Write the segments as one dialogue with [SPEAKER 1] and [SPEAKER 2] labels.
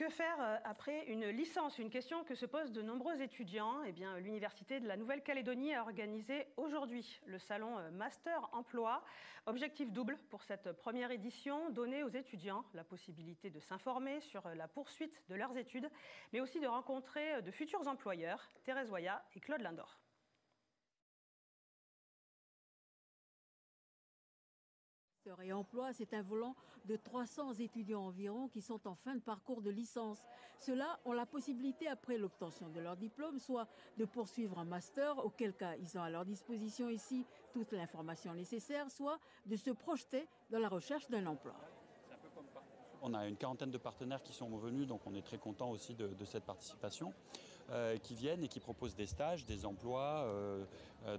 [SPEAKER 1] Que faire après une licence? Une question que se posent de nombreux étudiants. L'Université de la Nouvelle-Calédonie a organisé aujourd'hui le salon Master Emploi. Objectif double pour cette première édition, donner aux étudiants la possibilité de s'informer sur la poursuite de leurs études, mais aussi de rencontrer de futurs employeurs. Thérèse Waya et Claude Lindor.
[SPEAKER 2] Et emploi, c'est un volant de 300 étudiants environ qui sont en fin de parcours de licence. Ceux-là ont la possibilité, après l'obtention de leur diplôme, soit de poursuivre un master, auquel cas ils ont à leur disposition ici toute l'information nécessaire, soit de se projeter dans la recherche d'un emploi.
[SPEAKER 3] On a une quarantaine de partenaires qui sont venus, donc on est très content aussi de cette participation, qui viennent et qui proposent des stages, des emplois.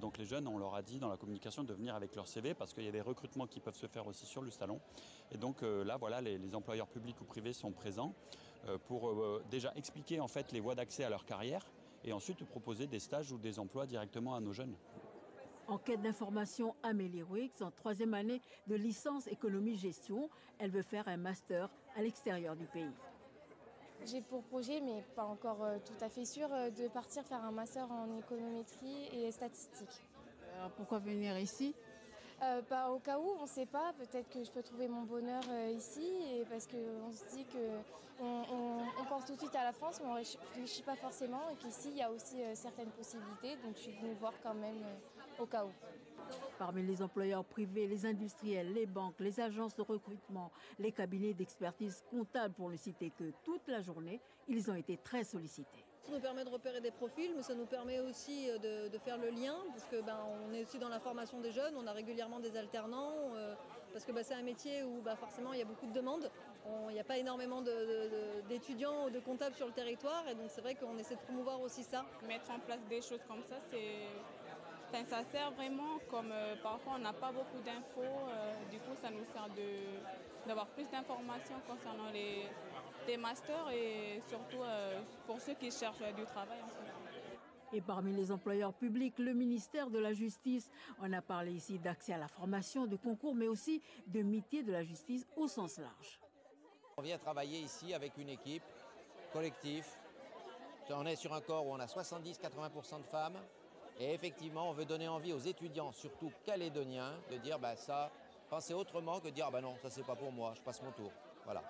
[SPEAKER 3] Donc les jeunes, on leur a dit dans la communication de venir avec leur CV parce qu'il y a des recrutements qui peuvent se faire aussi sur le salon. Et donc là, voilà, les employeurs publics ou privés sont présents pour déjà expliquer en fait les voies d'accès à leur carrière et ensuite proposer des stages ou des emplois directement à nos jeunes.
[SPEAKER 2] En quête d'information, Amélie Ruix, en 3e année de licence économie-gestion, elle veut faire un master à l'extérieur du pays.
[SPEAKER 4] J'ai pour projet, mais pas encore tout à fait sûr, de partir faire un master en économétrie et statistique.
[SPEAKER 2] Alors pourquoi venir ici ?
[SPEAKER 4] Au cas où, on ne sait pas, peut-être que je peux trouver mon bonheur ici, et parce qu'on se dit qu'on pense tout de suite à la France, mais on ne réfléchit pas forcément. Et puis ici, il y a aussi certaines possibilités, donc je suis venue voir quand même au cas où.
[SPEAKER 2] Parmi les employeurs privés, les industriels, les banques, les agences de recrutement, les cabinets d'expertise comptable, pour ne citer que toute la journée, ils ont été très sollicités.
[SPEAKER 5] Ça nous permet de repérer des profils, mais ça nous permet aussi de faire le lien, parce que on est aussi dans la formation des jeunes, on a régulièrement des alternants, parce que c'est un métier où forcément il y a beaucoup de demandes. Il n'y a pas énormément d'étudiants ou de comptables sur le territoire, et donc c'est vrai qu'on essaie de promouvoir aussi ça.
[SPEAKER 6] Mettre en place des choses comme ça, ça sert vraiment, comme parfois on n'a pas beaucoup d'infos, du coup ça nous sert d'avoir plus d'informations concernant les masters et surtout pour ceux qui cherchent du travail. En fait.
[SPEAKER 2] Et parmi les employeurs publics, le ministère de la Justice, on a parlé ici d'accès à la formation, de concours, mais aussi de métiers de la justice au sens large.
[SPEAKER 7] On vient travailler ici avec une équipe collective. On est sur un corps où on a 70-80% de femmes. Et effectivement, on veut donner envie aux étudiants, surtout calédoniens, de dire ça, penser autrement que de dire non, ça c'est pas pour moi, je passe mon tour. Voilà.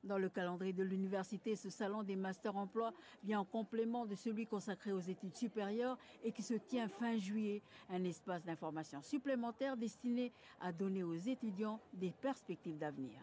[SPEAKER 2] Dans le calendrier de l'université, ce salon des masters emploi vient en complément de celui consacré aux études supérieures et qui se tient fin juillet. Un espace d'information supplémentaire destiné à donner aux étudiants des perspectives d'avenir.